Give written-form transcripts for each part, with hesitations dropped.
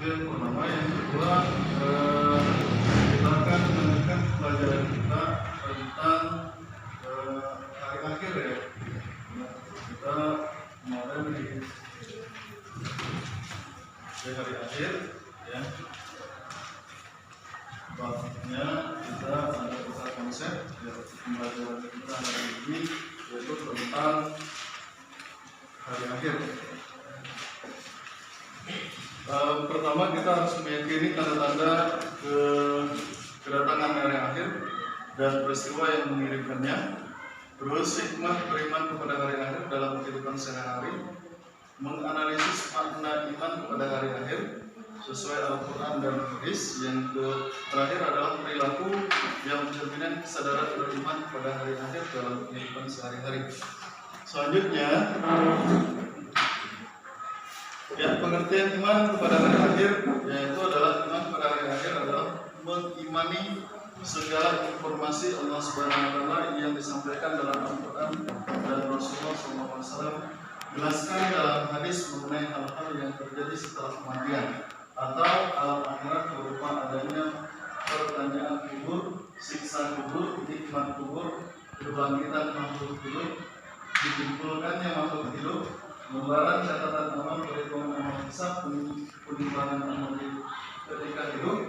yang pertama. Yang kedua, kita akan melanjutkan pelajaran kita tentang hari akhir ya. Kita kemarin di hari akhir ya. Bahasanya kita ada beberapa konsep ya, pembelajaran kita hari ini yaitu tentang hari akhir. Pertama kita harus meyakini tanda-tanda kedatangan hari akhir dan peristiwa yang mengirimkannya. Terus hikmah beriman kepada hari akhir dalam kehidupan sehari-hari, menganalisis makna iman kepada hari akhir sesuai Al-Quran dan hadis. Yang terakhir adalah perilaku yang mencerminkan kesadaran beriman kepada hari akhir dalam kehidupan sehari-hari. Selanjutnya, ya, pengertian iman kepada hari akhir yaitu adalah iman kepada hari akhir adalah mengimani segala informasi Allah Subhanahu wa taala yang disampaikan dalam Al-Quran dan Rasulullah SAW jelaskan dalam hadis mengenai hal-hal yang terjadi setelah kematian atau alam akhirat berupa adanya pertanyaan kubur, siksa kubur, nikmat kubur, kebangkitan makhluk hidup, dikumpulkannya makhluk hidup, lembaran catatan amal, perhitungan amal hisab, penimbangan amal ketika hidup,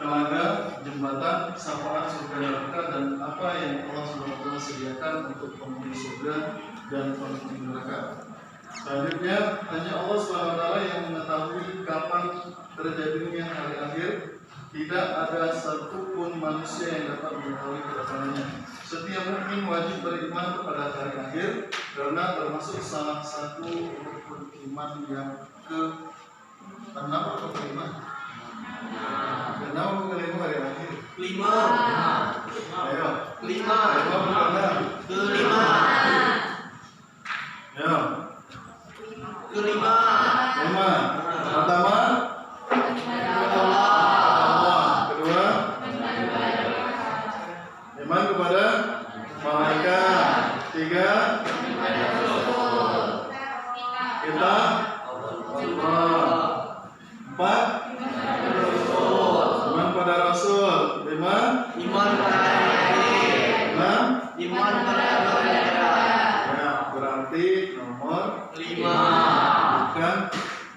telaga, jembatan, syafaat surga neraka, dan apa yang Allah SWT sediakan untuk penghuni surga dan penghuni neraka. Selanjutnya, hanya Allah SWT yang mengetahui kapan terjadinya hari akhir. Tidak ada satupun manusia yang dapat mengetahui kedatangannya. Setiap mukmin wajib beriman kepada hari akhir karena termasuk salah satu rukun iman yang ke-6 atau ke-5. Kenapa ke-5 hari akhir? 5. Ayo. 5. 5 ke-5. Ya. Ke-5. 5. Pertama, iman kepada malaikat. 3, kita Allah. 4, iman pada Rasul. 5, iman pada hari akhir. 6, iman pada hari akhirat. Ya, berarti nomor 5. Bukan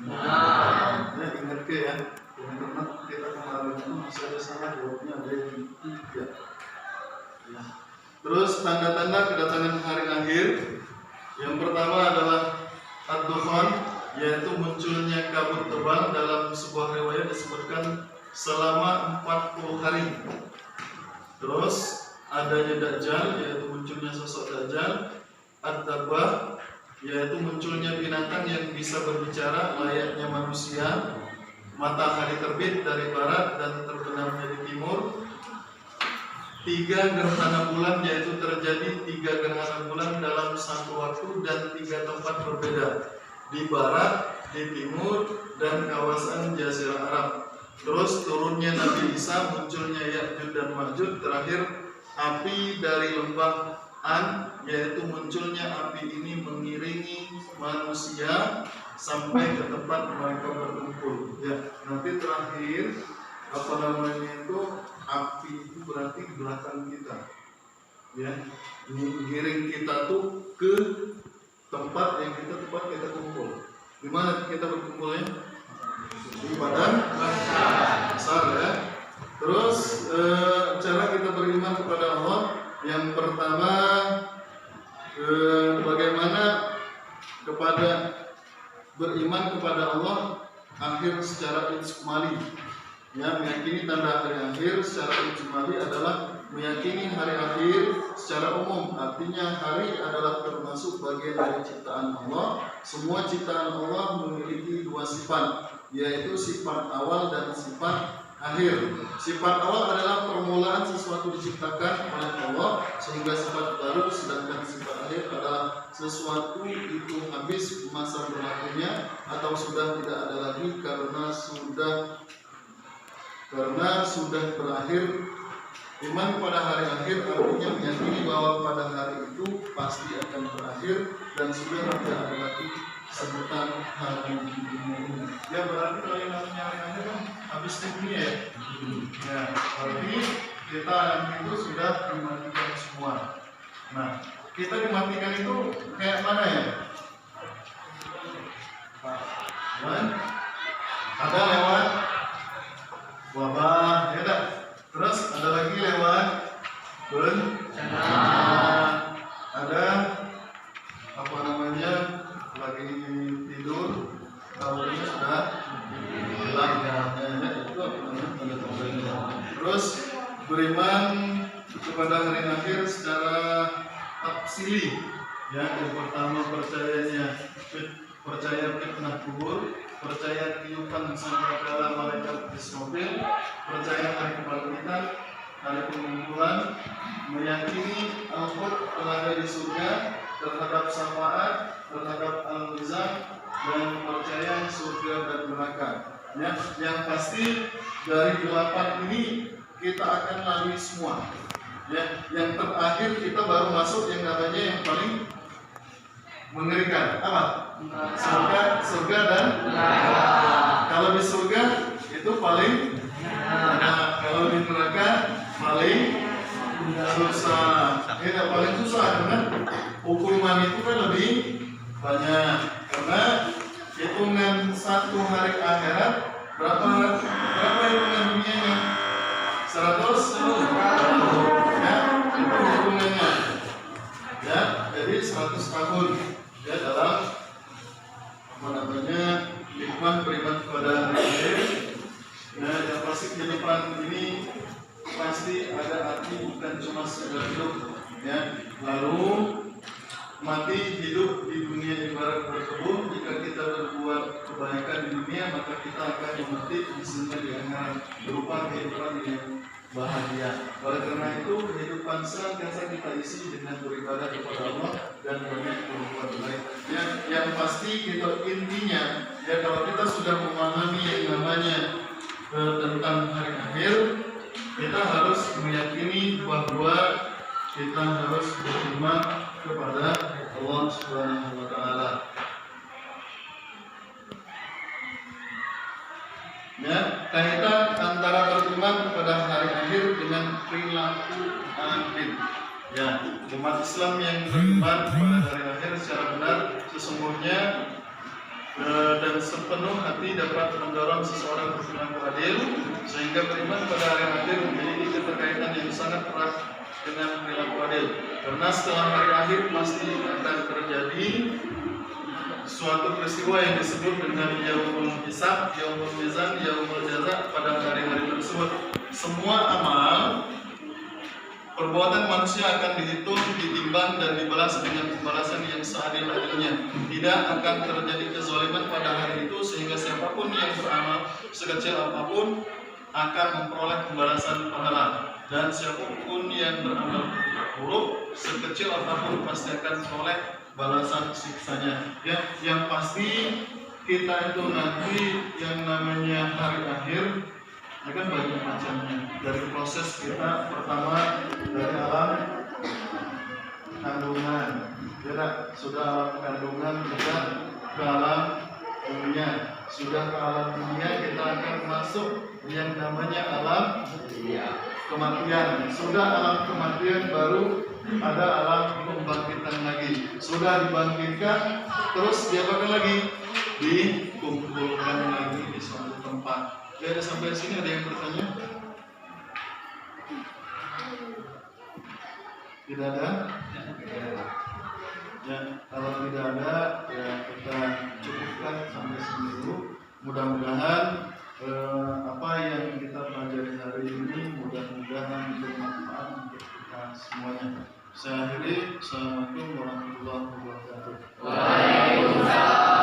6. Ya, ingat ke ya. Karena kita kemarin itu masih ada salah jawabnya ada yang 3. Ya. Terus tanda-tanda kedatangan hari akhir. Yang pertama adalah ad-dukhan, yaitu munculnya kabut tebal. Dalam sebuah riwayat disebutkan selama 40 hari. Terus adanya dajjal, yaitu munculnya sosok dajjal. Ad-dabah, yaitu munculnya binatang yang bisa berbicara layaknya manusia. Matahari terbit dari barat dan terbenamnya di timur. 3 gerhana bulan, yaitu terjadi 3 gerhana bulan dalam satu waktu dan 3 tempat berbeda, di barat, di timur, dan kawasan Jazirah Arab. Terus turunnya Nabi Isa, munculnya Ya'juj dan Ma'juj. Terakhir, api dari lembah An, yaitu munculnya api ini mengiringi manusia sampai ke tempat mereka berkumpul. Ya, nanti terakhir apa namanya itu, api itu berarti di belakang kita, ya, mengiring kita tuh ke tempat yang kita kumpul. Di mana kita berkumpulnya? Di badan besar ya. Terus cara kita beriman kepada Allah, yang pertama bagaimana kepada beriman kepada Allah akhir secara ijmali. Ya, meyakini tanda hari akhir secara ijmali adalah meyakini hari akhir secara umum. Artinya hari adalah termasuk bagian dari ciptaan Allah. Semua ciptaan Allah memiliki 2 sifat, yaitu sifat awal dan sifat akhir. Sifat awal adalah permulaan sesuatu diciptakan oleh Allah sehingga sifat baru, sedangkan sifat akhir adalah sesuatu itu habis masa berlakunya atau sudah tidak ada lagi karena sudah berakhir. Iman pada hari akhir artinya meyakini bahwa pada hari itu pasti akan berakhir dan sudah tidak ada lagi sebutan hari ini. Ya berarti kalau yang namanya hari akhir kan habis di dunia ya. Ya, berarti kita itu sudah dimatikan semua. Nah, kita dimatikan itu kayak mana ya? Dan ada lewat wabah, ya tak? Terus ada lagi lewat bencana, ada apa namanya, lagi tidur tahunya sudah hilang jalannya, itu apa namanya, tanda tandanya. Terus beriman kepada hari akhir secara tafsili, ya. Yang pertama percaya fitnah kubur, percaya tiupan sangkakala malaikat Israfil, percaya hari kebangkitan, hari pengumpulan, meyakini Al-Qur'an berada di surga, terhadap syafaat, terhadap al-mizan, dan percaya surga dan neraka. Ya, yang pasti dari 8 ini kita akan lalui semua. Ya, yang terakhir kita baru masuk yang namanya yang paling mengerikan. Apa? Surga dan neraka. Kalau di surga itu paling, nah, kalau di neraka paling susah. Ini paling susah karena hukuman itu kan lebih banyak. Karena hitungan satu hari akhirat berapa hitungan dunianya? 100 ya, itu hitungannya. Ya, jadi 100 tahun ya dalam apa namanya, hikmah beriman kepada hari akhir. Nah, yang pasti kehidupan ini pasti ada arti, bukan cuma sekedar hidup ya. Lalu mati hidup di dunia ibarat berkebun. Jika kita berbuat kebaikan di dunia, maka kita akan memetik hasilnya di akhirat berupa kehidupan yang bahagia. Oleh karena itu, kehidupan senantiasa kita isi dengan beribadah kepada Allah dan banyak berbuat baik. Yang pasti kita intinya ya, kalau kita sudah memahami yang namanya tentang hari akhir, kita harus meyakini bahwa kita harus beriman kepada Allah Subhanahu wa Ta'ala. Ya, kaitan antara beriman kepada hari akhir dengan perilaku akhir. Ya, umat Islam yang beriman kepada hari akhir secara benar sesungguhnya dan sepenuh hati dapat mendorong seseorang berperilaku adil, sehingga beriman pada hari akhir memiliki keterkaitan yang sangat erat dengan perilaku adil. Karena setelah hari akhir pasti akan terjadi suatu peristiwa yang disebut dengan yaumul hisab, yaumul mizan, yaumul jaza. Pada hari-hari tersebut semua amal perbuatan manusia akan dihitung, ditimbang, dan dibalas dengan pembalasan yang seadil-adilnya. Tidak akan terjadi kezaliman pada hari itu, sehingga siapapun yang beramal sekecil apapun akan memperoleh pembalasan pahala, dan siapapun yang beramal buruk sekecil apapun pasti akan memperoleh balasan siksanya. Ya, yang pasti kita itu nanti yang namanya hari akhir kan banyak macamnya. Dari proses kita pertama dari alam kandungan, ya, sudah alam kandungan kita ke alam dunia, sudah ke alam dunia kita akan masuk yang namanya alam kematian. Sudah alam kematian baru ada alam kebangkitan lagi. Sudah dibangkitkan terus diapakan lagi? Dikumpulkan lagi di suatu tempat. Jadi sampai sini ada yang bertanya? Tidak ada? Ya, kalau tidak ada ya kita cukupkan sampai sini dulu. Mudah-mudahan apa yang kita pelajari hari ini mudah-mudahan bermanfaat untuk kita semuanya. Saya akhiri. Assalamualaikum warahmatullahi wabarakatuh. Waalaikumsalam.